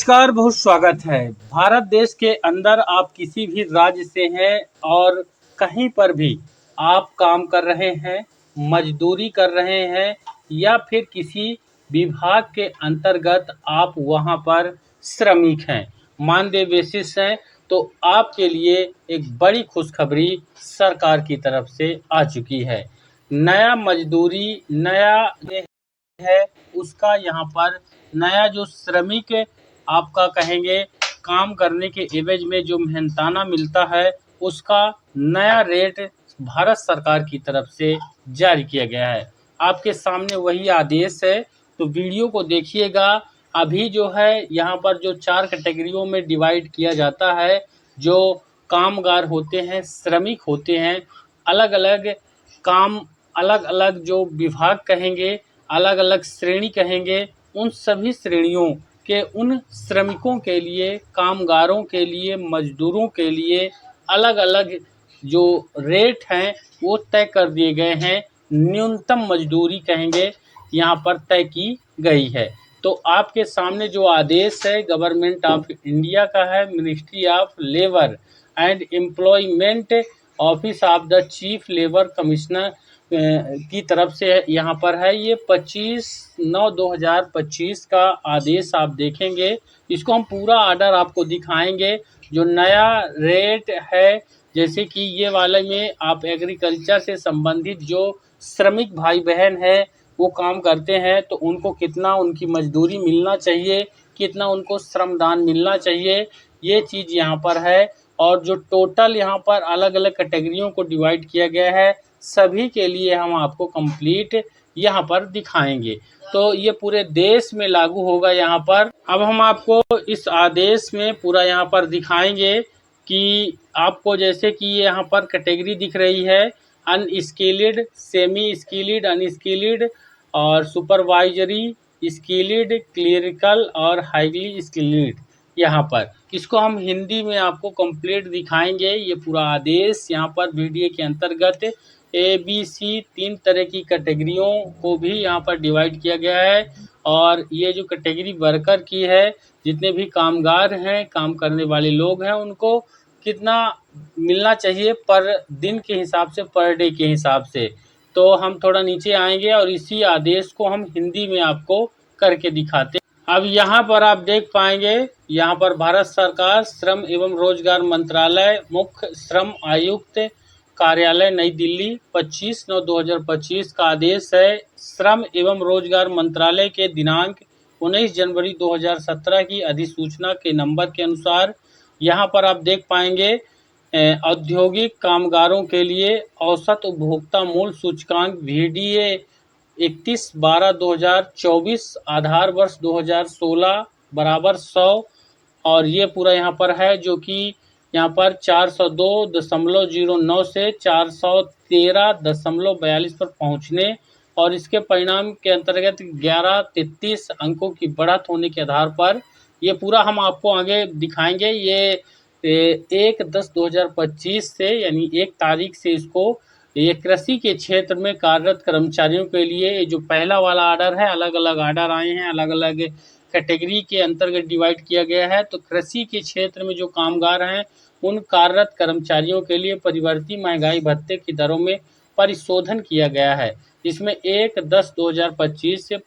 नमस्कार, बहुत स्वागत है। भारत देश के अंदर आप किसी भी राज्य से हैं और कहीं पर भी आप काम कर रहे हैं, मजदूरी कर रहे हैं या फिर किसी विभाग के अंतर्गत आप वहां पर श्रमिक हैं, मानदेय बेसिस हैं, तो आपके लिए एक बड़ी खुशखबरी सरकार की तरफ से आ चुकी है। नया मजदूरी, नया है उसका यहाँ पर नया जो श्रमिक आपका कहेंगे काम करने के एवज में जो मेहनताना मिलता है, उसका नया रेट भारत सरकार की तरफ से जारी किया गया है। आपके सामने वही आदेश है, तो वीडियो को देखिएगा। अभी जो है यहाँ पर जो 4 कैटेगरियों में डिवाइड किया जाता है, जो कामगार होते हैं, श्रमिक होते हैं, अलग अलग काम, अलग अलग जो विभाग कहेंगे, अलग अलग श्रेणी कहेंगे, उन सभी श्रेणियों के उन श्रमिकों के लिए, कामगारों के लिए, मजदूरों के लिए अलग अलग जो रेट हैं वो तय कर दिए गए हैं। न्यूनतम मजदूरी कहेंगे यहाँ पर तय की गई है। तो आपके सामने जो आदेश है गवर्नमेंट ऑफ इंडिया का है, ministry of labour and employment, office of the chief labour commissioner की तरफ से यहाँ पर है। ये 25/9/2025 का आदेश आप देखेंगे। इसको हम पूरा ऑर्डर आपको दिखाएंगे। जो नया रेट है, जैसे कि ये वाले में आप एग्रीकल्चर से संबंधित जो श्रमिक भाई बहन है वो काम करते हैं, तो उनको कितना उनकी मजदूरी मिलना चाहिए, कितना उनको श्रमदान मिलना चाहिए, ये चीज़ यहाँ पर है। और जो टोटल यहाँ पर अलग अलग कैटेगरियों को डिवाइड किया गया है, सभी के लिए हम आपको कंप्लीट यहाँ पर दिखाएंगे। तो ये पूरे देश में लागू होगा यहाँ पर। अब हम आपको इस आदेश में पूरा यहाँ पर दिखाएंगे कि आपको जैसे कि यहाँ पर कैटेगरी दिख रही है, अनस्किल्ड, सेमी स्किल्ड, अनस्किल्ड और सुपरवाइजरी, स्किल्ड, क्लरिकल और हाईली स्किल्ड। यहाँ पर इसको हम हिंदी में आपको कंप्लीट दिखाएंगे। ये पूरा आदेश यहाँ पर वीडियो के अंतर्गत ABC 3 तरह की कैटेगरियों को भी यहाँ पर डिवाइड किया गया है। और ये जो कैटेगरी वर्कर की है, जितने भी कामगार हैं, काम करने वाले लोग हैं, उनको कितना मिलना चाहिए पर दिन के हिसाब से, पर डे के हिसाब से। तो हम थोड़ा नीचे आएंगे और इसी आदेश को हम हिंदी में आपको करके दिखाते हैं। अब यहाँ पर आप देख पाएंगे, यहाँ पर भारत सरकार श्रम एवं रोजगार मंत्रालय, मुख्य श्रम आयुक्त कार्यालय, नई दिल्ली, 25/9/2025 का आदेश है। श्रम एवं रोजगार मंत्रालय के दिनांक 19 जनवरी 2017 की अधिसूचना के नंबर के अनुसार यहाँ पर आप देख पाएंगे औद्योगिक कामगारों के लिए औसत उपभोक्ता मूल्य सूचकांक VDA 31/12/2024 आधार वर्ष 2016 बराबर 100, और ये पूरा यहाँ पर है, जो कि यहाँ पर 402.09 से 413.42 पर पहुँचने और इसके परिणाम के अंतर्गत 1133 अंकों की बढ़त होने के आधार पर ये पूरा हम आपको आगे दिखाएंगे। ये 1/10/2025 से यानी 1 तारीख से इसको ये कृषि के क्षेत्र में कार्यरत कर्मचारियों के लिए जो पहला वाला आर्डर है, अलग अलग आर्डर आए हैं, अलग अलग कैटेगरी के अंतर्गत डिवाइड किया गया है। तो कृषि के क्षेत्र में जो कामगार हैं, उन कार्यरत कर्मचारियों के लिए परिवर्ती महंगाई भत्ते की दरों में परिशोधन किया गया है। इसमें 1/10/2025 से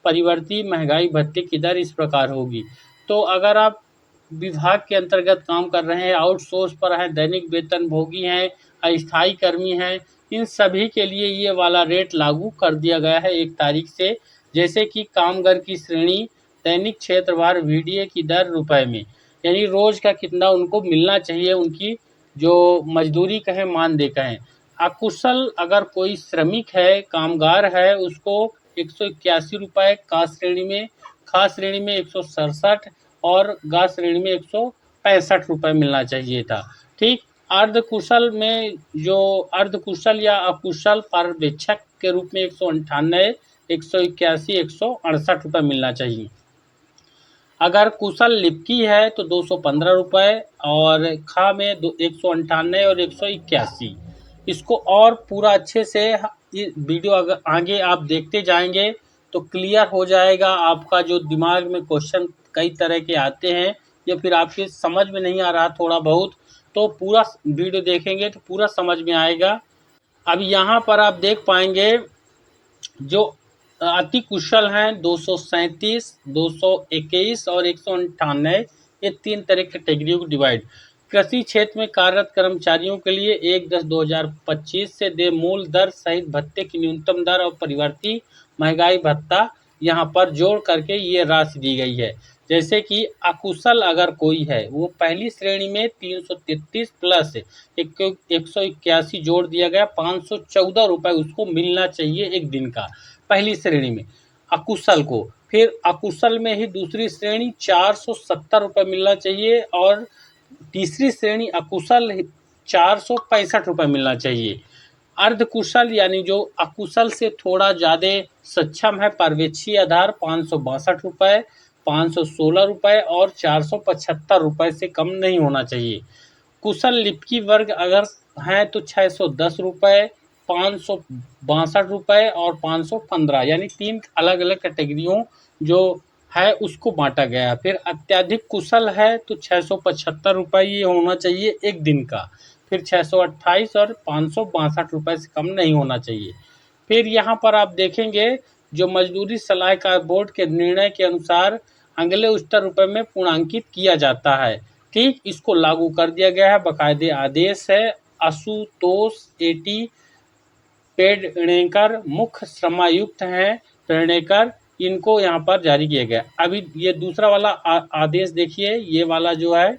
परिवर्ती महंगाई भत्ते की दर इस प्रकार होगी। तो अगर आप विभाग के अंतर्गत काम कर रहे हैं, आउटसोर्स पर हैं, दैनिक वेतन भोगी हैं, अस्थायी कर्मी हैं, इन सभी के लिए ये वाला रेट लागू कर दिया गया है 1 तारीख से। जैसे कि कामगार की श्रेणी, दैनिक क्षेत्रवार VDA की दर रुपए में, यानी रोज का कितना उनको मिलना चाहिए, उनकी जो मजदूरी कहें, मानदेय कहें। अकुशल अगर कोई श्रमिक है, कामगार है, उसको 181 रुपये का श्रेणी में, खास श्रेणी में 167 और गा श्रेणी में 165 रुपये मिलना चाहिए था। ठीक। अर्धकुशल में जो अर्धकुशल या अकुशल पर्यवेक्षक के रूप में 198, 181, 168 रुपये मिलना चाहिए। अगर कुशल लिपकी है तो 215 रुपये और खा में 198 और 181। इसको और पूरा अच्छे से वीडियो अगर आगे आप देखते जाएंगे तो क्लियर हो जाएगा। आपका जो दिमाग में क्वेश्चन कई तरह के आते हैं या फिर आपके समझ में नहीं आ रहा थोड़ा बहुत, तो पूरा वीडियो देखेंगे तो पूरा समझ में आएगा। अब यहाँ पर आप देख पाएंगे जो अति कुशल हैं 237, 221 और 198, ये 3 तरह के कैटेगरी को डिवाइड। कृषि क्षेत्र में कार्यरत कर्मचारियों के लिए 1/10/2025 से दे मूल दर सहित भत्ते की न्यूनतम दर और परिवर्ती महंगाई भत्ता यहाँ पर जोड़ करके ये राशि दी गई है। जैसे कि अकुशल अगर कोई है वो पहली श्रेणी में 333 प्लस 181 जोड़ दिया गया, 514 रुपये उसको मिलना चाहिए एक दिन का पहली श्रेणी में अकुशल को। फिर अकुशल में ही दूसरी श्रेणी 470 रुपये मिलना चाहिए और तीसरी श्रेणी अकुशल 465 रुपये मिलना चाहिए। अर्धकुशल यानी जो अकुशल से थोड़ा ज़्यादा सक्षम है पर्यवेक्षी आधार 562 रुपये, 516 रुपये और 475 रुपये से कम नहीं होना चाहिए। कुशल लिपिकी वर्ग अगर हैं तो 610 रुपये, 562 रुपये और 515, यानी 3 अलग अलग कैटेगरियों जो है उसको बांटा गया है। फिर अत्यधिक कुशल है तो 675 रुपये ये होना चाहिए एक दिन का, फिर 628 और 562 रुपये से कम नहीं होना चाहिए। फिर यहाँ पर आप देखेंगे जो मजदूरी सलाहकार बोर्ड के निर्णय के अनुसार अगले उच्चतर रुपये में पूर्णांकित किया जाता है। ठीक, इसको लागू कर दिया गया है, बाकायदे आदेश है। आशुतोष एटी पेडणेकर मुख्य श्रमायुक्त हैं पेडणेकर, इनको यहाँ पर जारी किया गया। अभी ये दूसरा वाला आदेश देखिए, ये वाला जो है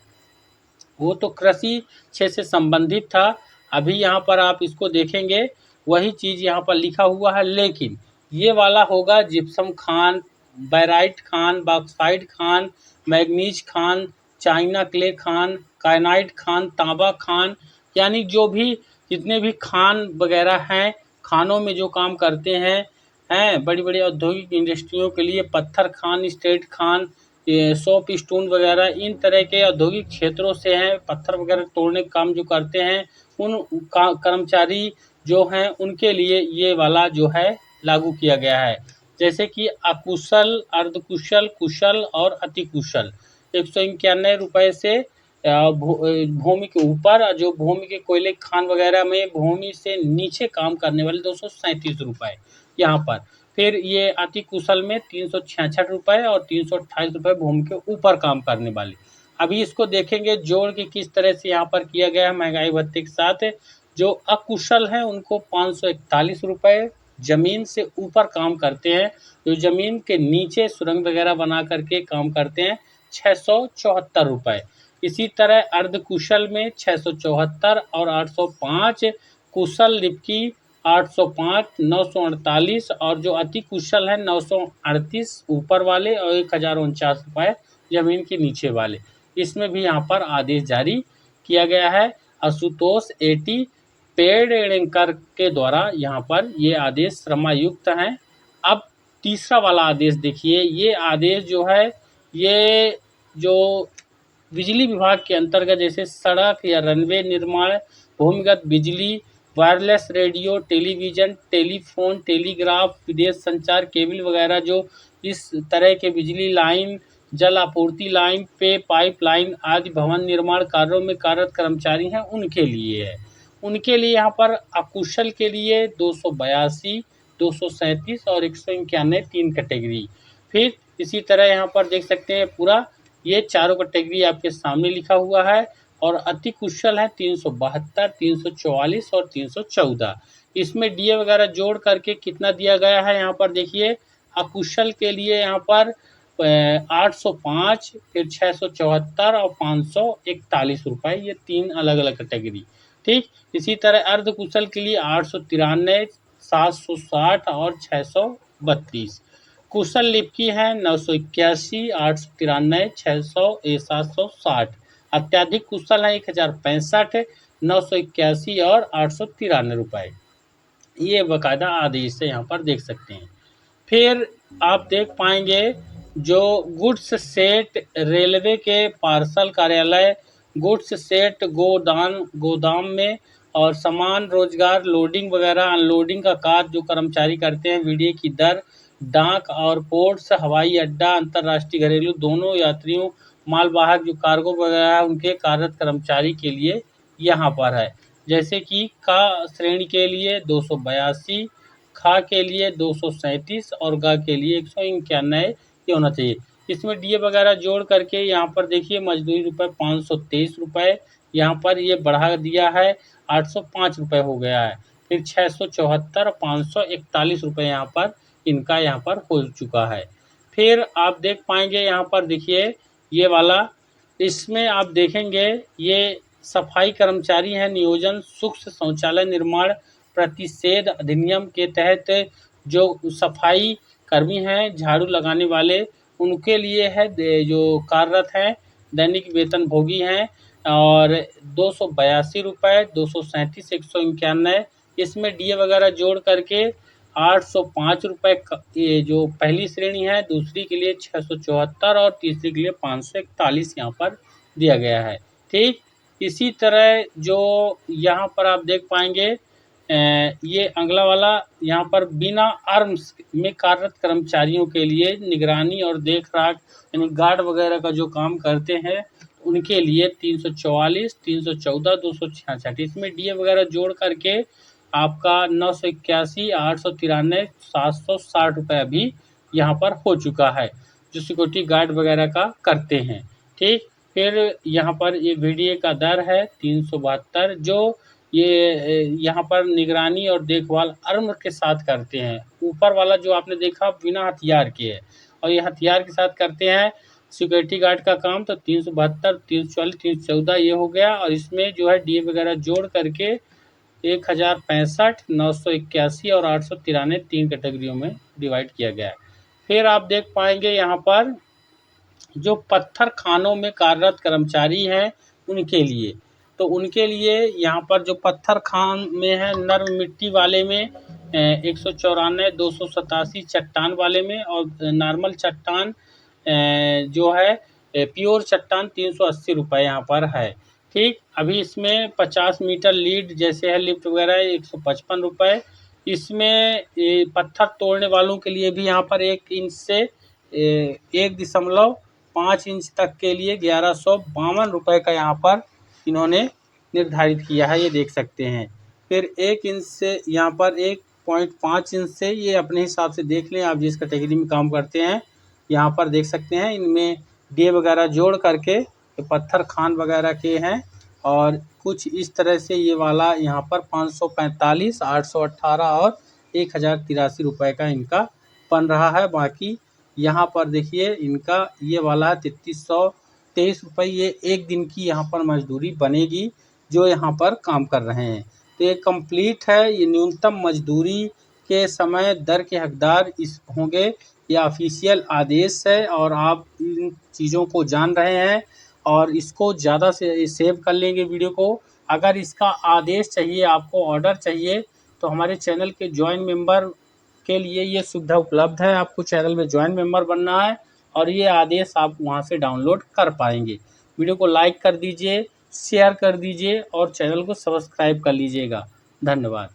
वो तो कृषि क्षेत्र से संबंधित था। अभी यहाँ पर आप इसको देखेंगे वही चीज़ यहाँ पर लिखा हुआ है, लेकिन ये वाला होगा जिप्सम खान, बैराइट खान, बॉक्साइट खान, मैग्नीज खान, चाइना क्ले खान, काइनाइट खान, तांबा खान, यानी जो भी जितने भी खान वगैरह हैं, खानों में जो काम करते हैं बड़ी बड़ी औद्योगिक इंडस्ट्रियों के लिए, पत्थर Khan, state Khan, soap stone वगैरह, इन तरह के औद्योगिक क्षेत्रों से हैं, पत्थर वगैरह तोड़ने का काम जो करते हैं उन कर्मचारी जो हैं उनके लिए ये वाला जो है लागू किया गया है। जैसे कि अकुशल, अर्धकुशल, कुशल और अति कुशल 191 रुपये से भूमि के ऊपर, जो भूमि के कोयले खान वगैरह में भूमि से नीचे काम करने वाले 237 रुपये यहाँ पर। फिर ये अति कुशल में 366 रुपये और 328 रुपये भूमि के ऊपर काम करने वाले। अभी इसको देखेंगे जोड़ के किस तरह से यहाँ पर किया गया है महंगाई भत्ते के साथ। जो अकुशल हैं उनको 541 रुपये, ज़मीन से ऊपर काम करते हैं, जो ज़मीन के नीचे सुरंग वगैरह बना करके काम करते हैं 674 रुपये। इसी तरह अर्धकुशल में 674 और 805, कुशल लिपिकी 805, 948 और जो अति कुशल है 938 ऊपर वाले और 1049 रुपये जमीन के नीचे वाले। इसमें भी यहाँ पर आदेश जारी किया गया है आशुतोष एटी पेडणेकर के द्वारा। यहाँ पर ये आदेश श्रमायुक्त हैं। अब तीसरा वाला आदेश देखिए, ये आदेश जो है ये जो बिजली विभाग के अंतर्गत जैसे सड़क या रनवे निर्माण, भूमिगत बिजली, wireless radio, television, telephone, telegraph, विदेश संचार केबल वगैरह, जो इस तरह के बिजली लाइन, जल आपूर्ति लाइन पे पाइपलाइन आदि भवन निर्माण कार्यों में कार्यरत कर्मचारी हैं उनके लिए है। उनके लिए यहाँ पर अकुशल के लिए 282, 237 और 191 3 कैटेगरी। फिर इसी तरह यहाँ पर देख सकते हैं पूरा ये चारों कैटेगरी आपके सामने लिखा हुआ है। और अति कुशल है 372, 344 और 314। इसमें डीए वगैरह जोड़ करके कितना दिया गया है यहाँ पर देखिए। अकुशल के लिए यहाँ पर 805, फिर 674 और 541 रुपये, ये 3 अलग अलग कैटेगरी। ठीक, इसी तरह अर्धकुशल के लिए 893, 760 और 632। कुशल लिपिकी है 981, 893, 600, 760। अत्याधिक कुशल है 1065, 981 और 893 रुपये। ये बाकायदा आदेश से यहाँ पर देख सकते हैं। फिर आप देख पाएंगे जो गुड्स सेट रेलवे के पार्सल कार्यालय, गुड्स सेट गोदाम में और सामान रोजगार लोडिंग वगैरह अनलोडिंग का कार्य जो कर्मचारी करते हैं, वीडियो की दर डाक और पोर्ट्स, हवाई अड्डा, अंतर्राष्ट्रीय घरेलू दोनों यात्रियों, मालवाहक जो कार्गो वगैरह है उनके कार्यरत कर्मचारी के लिए यहाँ पर है। जैसे कि का श्रेणी के लिए 282, खा के लिए 237 और गा के लिए 191 ये होना चाहिए। इसमें डीए वगैरह जोड़ करके यहाँ पर देखिए मजदूरी रुपये 523 रुपये, यहाँ पर ये बढ़ा दिया है 805 रुपये हो गया है। फिर 674 541 रुपये यहाँ पर इनका यहाँ पर हो चुका है। फिर आप देख पाएंगे यहाँ पर देखिए ये वाला, इसमें आप देखेंगे ये सफाई कर्मचारी हैं, नियोजन सूक्ष्म शौचालय निर्माण प्रतिषेध अधिनियम के तहत जो सफाई कर्मी हैं, झाड़ू लगाने वाले, उनके लिए है जो कार्यरत हैं, दैनिक वेतन भोगी हैं और 282 रुपये, 237, 191, इसमें डीए वगैरह जोड़ करके 805 रुपये ये जो पहली श्रेणी है, दूसरी के लिए 674 और तीसरी के लिए 541 यहाँ पर दिया गया है। ठीक इसी तरह जो यहाँ पर आप देख पाएंगे ये अगला वाला यहाँ पर बिना आर्म्स में कार्यरत कर्मचारियों के लिए निगरानी और देख रेख यानी गार्ड वगैरह का जो काम करते हैं उनके लिए 344, 314, 266, इसमें डीए वगैरह जोड़ करके आपका 981, 893, 760 रुपये अभी यहाँ पर हो चुका है जो सिक्योरिटी गार्ड वगैरह का करते हैं। ठीक फिर यहाँ पर ये वीडीए का दर है 372 जो ये यहाँ पर निगरानी और देखभाल अर्म के साथ करते हैं। ऊपर वाला जो आपने देखा बिना हथियार के है और ये हथियार के साथ करते हैं सिक्योरिटी गार्ड का काम, तो 372, 344, 314 ये हो गया और इसमें जो है डीए वगैरह जोड़ करके 1065, 981 और 893 3 कैटेगरियों में डिवाइड किया गया है। फिर आप देख पाएंगे यहाँ पर जो पत्थर खानों में कार्यरत कर्मचारी हैं उनके लिए, तो उनके लिए यहाँ पर जो पत्थर खान में है नर्म मिट्टी वाले में 194, 287 चट्टान वाले में और नॉर्मल चट्टान जो है प्योर चट्टान 380 रुपये यहाँ पर है। ठीक अभी इसमें 50 मीटर लीड जैसे है लिफ्ट वगैरह 155 रुपये। इसमें पत्थर तोड़ने वालों के लिए भी यहाँ पर 1 इंच से 1.5 इंच तक के लिए 1152 रुपये का यहाँ पर इन्होंने निर्धारित किया है, ये देख सकते हैं। फिर 1 इंच से यहाँ पर 1.5 इंच से ये अपने हिसाब से देख लें आप जिस कैटेगरी में काम करते हैं, यहाँ पर देख सकते हैं इनमें डे वगैरह जोड़ करके पत्थर खान वगैरह के हैं और कुछ इस तरह से ये वाला यहाँ पर 545, 818 और 1083 रुपये का इनका बन रहा है। बाकी यहाँ पर देखिए इनका ये वाला 3323 रुपये ये एक दिन की यहाँ पर मजदूरी बनेगी जो यहाँ पर काम कर रहे हैं। तो ये कंप्लीट है, ये न्यूनतम मजदूरी के समय दर के हकदार इस होंगे, यह ऑफिशियल आदेश है और आप इन चीज़ों को जान रहे हैं और इसको ज़्यादा से सेव कर लेंगे वीडियो को। अगर इसका आदेश चाहिए आपको, ऑर्डर चाहिए, तो हमारे चैनल के ज्वाइन मेंबर के लिए ये सुविधा उपलब्ध है। आपको चैनल में ज्वाइन मेंबर बनना है और ये आदेश आप वहां से डाउनलोड कर पाएंगे। वीडियो को लाइक कर दीजिए, शेयर कर दीजिए और चैनल को सब्सक्राइब कर लीजिएगा। धन्यवाद।